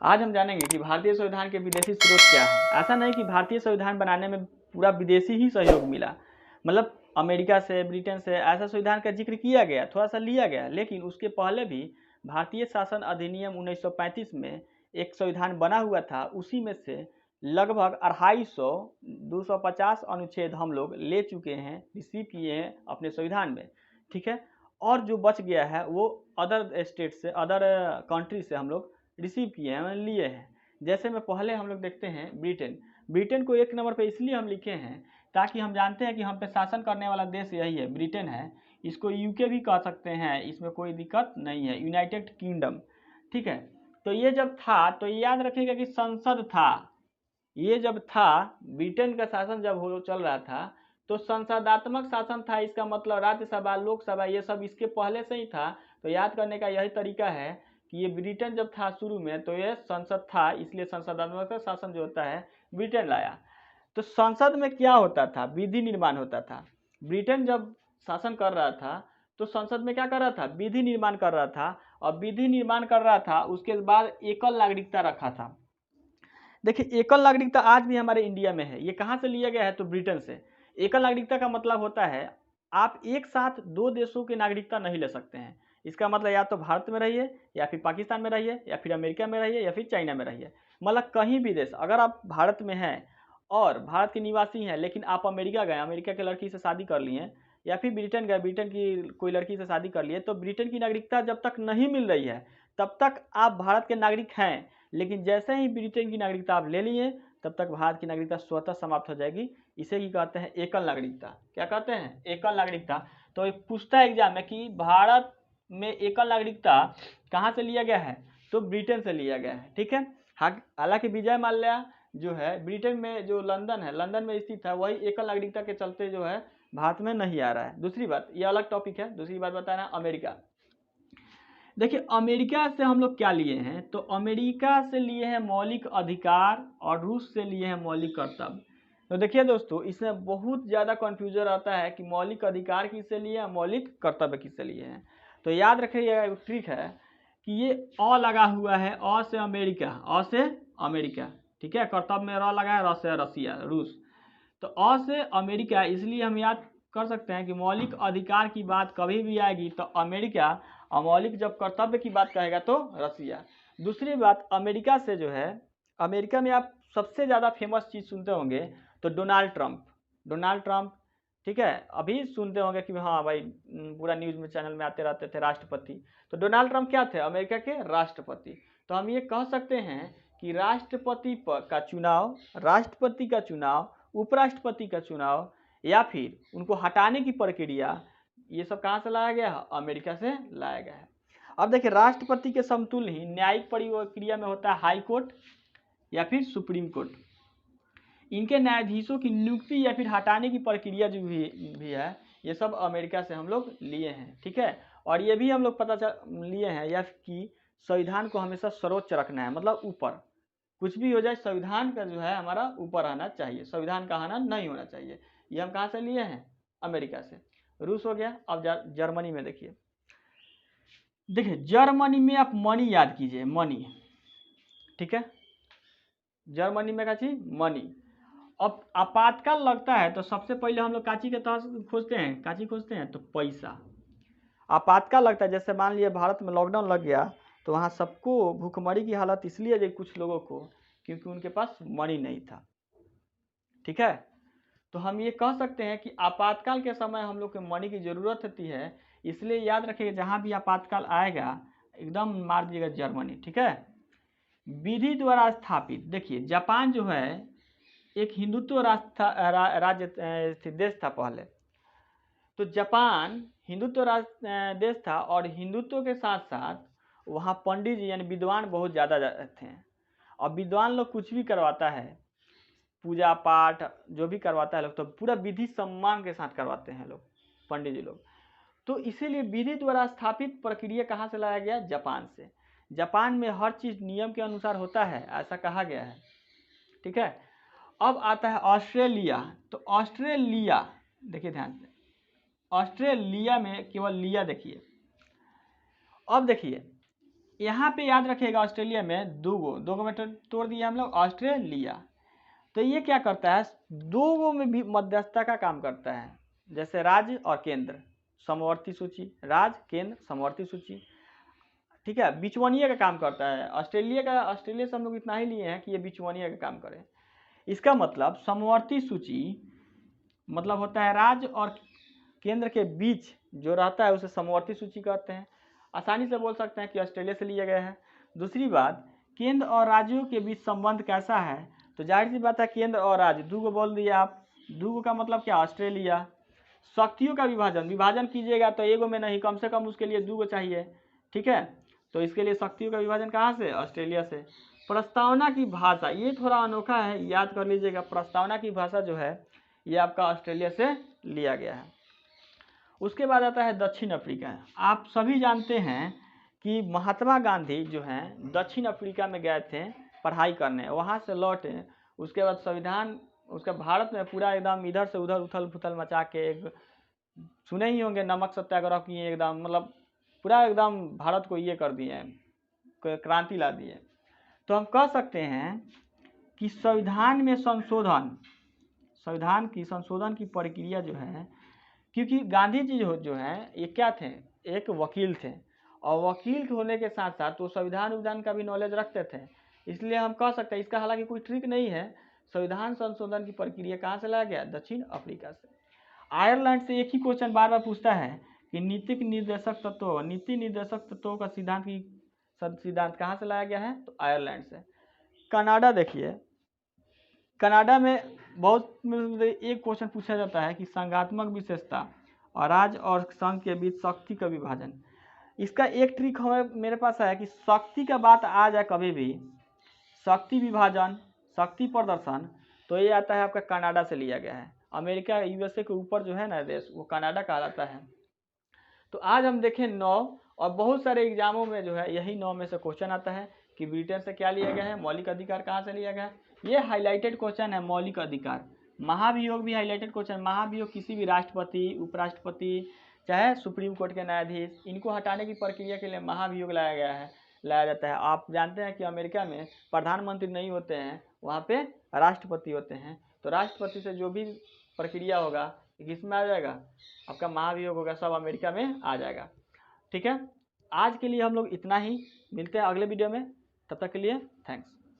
आज हम जानेंगे कि भारतीय संविधान के विदेशी स्रोत क्या है। ऐसा नहीं कि भारतीय संविधान बनाने में पूरा विदेशी ही सहयोग मिला, मतलब अमेरिका से, ब्रिटेन से ऐसा संविधान का जिक्र किया गया, थोड़ा सा लिया गया, लेकिन उसके पहले भी भारतीय शासन अधिनियम 1935 में एक संविधान बना हुआ था। उसी में से लगभग 250 250 अनुच्छेद हम लोग ले चुके हैं, रिसीव किए हैं अपने संविधान में, ठीक है। और जो बच गया है वो अदर स्टेट से, अदर कंट्री से हम लोग रिसीव किए हैं, लिए हैं। जैसे में पहले हम लोग देखते हैं ब्रिटेन। ब्रिटेन को एक नंबर पे इसलिए हम लिखे हैं ताकि हम जानते हैं कि हम पे शासन करने वाला देश यही है, ब्रिटेन है। इसको यूके भी कह सकते हैं, इसमें कोई दिक्कत नहीं है, यूनाइटेड किंगडम, ठीक है। तो ये जब था तो याद रखिएगा कि संसद था, ये जब था, ब्रिटेन का शासन जब हो चल रहा था तो संसदात्मक शासन था। इसका मतलब राज्यसभा, लोकसभा, ये सब इसके पहले से ही था। तो याद करने का यही तरीका है कि ये ब्रिटेन जब था शुरू में तो ये संसद था, इसलिए संसदात्मक शासन जो होता है ब्रिटेन लाया। तो संसद में क्या होता था, विधि निर्माण होता था। ब्रिटेन जब शासन कर रहा था तो संसद में क्या कर रहा था, विधि निर्माण कर रहा था। और विधि निर्माण कर रहा था, उसके बाद एकल नागरिकता रखा था। देखिए, एकल नागरिकता आज भी हमारे इंडिया में है। ये कहाँ से लिया गया है, तो ब्रिटेन से। एकल नागरिकता का मतलब होता है आप एक साथ दो देशों की नागरिकता नहीं ले सकते हैं। इसका मतलब या तो भारत में रहिए, या फिर पाकिस्तान में रहिए, या फिर अमेरिका में रहिए, या फिर चाइना में रहिए। मतलब कहीं भी देश, अगर आप भारत में हैं और भारत के निवासी हैं, लेकिन आप अमेरिका गए, अमेरिका की लड़की से शादी कर लिए, या फिर ब्रिटेन गए, ब्रिटेन की कोई लड़की से शादी कर लिए, तो ब्रिटेन की नागरिकता जब तक नहीं मिल रही है तब तक आप भारत के नागरिक हैं। लेकिन जैसे ही ब्रिटेन की नागरिकता आप ले लिए, तब तक भारत की नागरिकता स्वतः समाप्त हो जाएगी। इसे ही कहते हैं एकल नागरिकता। क्या कहते हैं, एकल नागरिकता। तो एक पूछता है एग्जाम में कि भारत में एकल नागरिकता कहाँ से लिया गया है, तो ब्रिटेन से लिया गया है, ठीक है। हालांकि विजय माल्या जो है ब्रिटेन में, जो लंदन है, लंदन में स्थित है, वही एकल नागरिकता के चलते जो है भारत में नहीं आ रहा है। दूसरी बात, ये अलग टॉपिक है। दूसरी बात बताना, अमेरिका। देखिए, अमेरिका से हम लोग क्या लिए हैं, तो अमेरिका से लिए हैं मौलिक अधिकार और रूस से लिए हैं मौलिक कर्तव्य। तो देखिए दोस्तों, इसमें बहुत ज़्यादा कन्फ्यूजन आता है कि मौलिक अधिकार किससे लिए हैं, मौलिक कर्तव्य किससे लिए हैं। तो याद रखिएगा, एक ट्रिक है कि ये अ लगा हुआ है, अ से अमेरिका, अ से अमेरिका, ठीक है। कर्तव्य में र लगा है, र से रसिया, रूस। तो अ से अमेरिका, इसलिए हम याद कर सकते हैं कि मौलिक अधिकार की बात कभी भी आएगी तो अमेरिका, और मौलिक जब कर्तव्य की बात कहेगा तो रसिया। दूसरी बात, अमेरिका से जो है, अमेरिका में आप सबसे ज़्यादा फेमस चीज़ सुनते होंगे तो डोनाल्ड ट्रंप। डोनाल्ड ट्रंप, ठीक है, अभी सुनते होंगे कि हाँ भाई, पूरा न्यूज़ में, चैनल में आते रहते थे, राष्ट्रपति। तो डोनाल्ड ट्रंप क्या थे, अमेरिका के राष्ट्रपति। तो हम ये कह सकते हैं कि राष्ट्रपति का चुनाव, राष्ट्रपति का चुनाव, उपराष्ट्रपति का चुनाव, या फिर उनको हटाने की प्रक्रिया, ये सब कहाँ से लाया गया है, अमेरिका से लाया गया है। अब देखिए, राष्ट्रपति के समतुल्य ही न्यायिक प्रक्रिया में होता है हाई कोर्ट या फिर सुप्रीम कोर्ट। इनके न्यायाधीशों की नियुक्ति या फिर हटाने की प्रक्रिया जो भी है, ये सब अमेरिका से हम लोग लिए हैं, ठीक है। और ये भी हम लोग पता लिए हैं या कि संविधान को हमेशा सर्वोच्च रखना है, मतलब ऊपर। कुछ भी हो जाए, संविधान का जो है हमारा ऊपर आना चाहिए, संविधान का आना नहीं होना चाहिए। ये हम कहाँ से लिए हैं, अमेरिका से। रूस हो गया। अब जर्मनी में देखिए, जर्मनी में आप मनी याद कीजिए, मनी, ठीक है। जर्मनी में क्या चीज, मनी। अब आपातकाल लगता है तो सबसे पहले हम लोग काची के तहत खोजते हैं, काची खोजते हैं, तो पैसा। आपातकाल लगता है, जैसे मान लिया भारत में लॉकडाउन लग गया तो वहाँ सबको भूखमरी की हालत इसलिए जो कुछ लोगों को, क्योंकि उनके पास मनी नहीं था, ठीक है। तो हम ये कह सकते हैं कि आपातकाल के समय हम लोग को मनी की ज़रूरत होती है। इसलिए याद रखिएगा, जहाँ भी आपातकाल आएगा एकदम मार दीजिएगा जर्मनी, ठीक है। विधि द्वारा स्थापित, देखिए जापान जो है एक हिंदुत्व राज्य देश था पहले। तो जापान हिंदुत्व देश था, और हिंदुत्व के साथ साथ वहाँ पंडित जी यानी विद्वान बहुत ज़्यादा थे। और विद्वान लोग कुछ भी करवाता है, पूजा पाठ जो भी करवाता है लोग, तो पूरा विधि सम्मान के साथ करवाते हैं लोग, पंडित जी लोग। तो इसीलिए विधि द्वारा स्थापित प्रक्रिया कहाँ से लाया गया, जापान से। जापान में हर चीज़ नियम के अनुसार होता है, ऐसा कहा गया है, ठीक है। अब आता है ऑस्ट्रेलिया। तो ऑस्ट्रेलिया, देखिए ध्यान से, ऑस्ट्रेलिया में केवल लिया देखिए। अब देखिए, यहाँ पे याद रखिएगा ऑस्ट्रेलिया में दो गो में तोड़ दिया हम लोग ऑस्ट्रेलिया। तो ये क्या करता है, दो गो में भी मध्यस्थता का काम करता है, जैसे राज्य और केंद्र समवर्ती सूची, राज्य केंद्र समवर्ती सूची, ठीक है, बिचवनिया का काम करता है। ऑस्ट्रेलिया से हम लोग इतना ही लिए हैं कि ये बिचवनिया का काम करे। इसका मतलब समवर्ती सूची मतलब होता है राज्य और केंद्र के बीच जो रहता है उसे समवर्ती सूची कहते हैं। आसानी से बोल सकते हैं कि ऑस्ट्रेलिया से लिया गया है। दूसरी बात, केंद्र और राज्यों के बीच संबंध कैसा है, तो जाहिर सी बात है केंद्र और राज्य, दो गो बोल दिया आप, दो गो का मतलब क्या, ऑस्ट्रेलिया। शक्तियों का विभाजन कीजिएगा तो एगो में नहीं, कम से कम उसके लिए दो गो चाहिए, ठीक है। तो इसके लिए शक्तियों का विभाजन कहाँ से, ऑस्ट्रेलिया से। प्रस्तावना की भाषा, ये थोड़ा अनोखा है, याद कर लीजिएगा, प्रस्तावना की भाषा जो है ये आपका ऑस्ट्रेलिया से लिया गया है। उसके बाद आता है दक्षिण अफ्रीका। आप सभी जानते हैं कि महात्मा गांधी जो हैं दक्षिण अफ्रीका में गए थे पढ़ाई करने, वहाँ से लौटे, उसके बाद संविधान उसका भारत में पूरा एकदम इधर से उधर उथल पुथल मचा के, एक सुने ही होंगे नमक सत्याग्रह किए, एकदम मतलब पूरा एकदम भारत को ये कर दिए, क्रांति ला दिए। तो हम कह सकते हैं कि संविधान में संविधान की संशोधन की प्रक्रिया जो है, क्योंकि गांधी जी जो हैं ये क्या थे, एक वकील थे, और वकील होने के साथ साथ वो संविधान का भी नॉलेज रखते थे, इसलिए हम कह सकते हैं, इसका हालांकि कोई ट्रिक नहीं है, संविधान संशोधन की प्रक्रिया कहाँ से लाया गया, दक्षिण अफ्रीका से। आयरलैंड से एक ही क्वेश्चन बार बार पूछता है कि नीति निर्देशक तत्वों का सिद्धांत कहाँ से लाया गया है, तो आयरलैंड से। कनाडा देखिए, कनाडा में बहुत एक क्वेश्चन पूछा जाता है कि संघात्मक विशेषता और राज्य और संघ के बीच शक्ति का विभाजन। इसका एक ट्रिक मेरे पास है कि शक्ति का बात आ जाए कभी भी, शक्ति विभाजन, शक्ति प्रदर्शन, तो ये आता है आपका कनाडा से लिया गया है। अमेरिका यूएसए के ऊपर जो है ना देश, वो कनाडा कहलाता है। तो आज हम देखें 9, और बहुत सारे एग्जामों में जो है यही 9 में से क्वेश्चन आता है कि ब्रिटेन से क्या लिया गया है, मौलिक अधिकार कहाँ से लिया गया है। ये हाईलाइटेड क्वेश्चन है, मौलिक अधिकार। महाभियोग भी हाईलाइटेड क्वेश्चन, महाभियोग किसी भी राष्ट्रपति, उपराष्ट्रपति, चाहे सुप्रीम कोर्ट के न्यायाधीश, इनको हटाने की प्रक्रिया के लिए महाभियोग लाया जाता है। आप जानते हैं कि अमेरिका में प्रधानमंत्री नहीं होते हैं, वहाँ पे राष्ट्रपति होते हैं। तो राष्ट्रपति से जो भी प्रक्रिया होगा किसमें आ जाएगा, आपका महाभियोग होगा, सब अमेरिका में आ जाएगा, ठीक है। आज के लिए हम लोग इतना ही, मिलते हैं अगले वीडियो में, तब तक के लिए थैंक्स।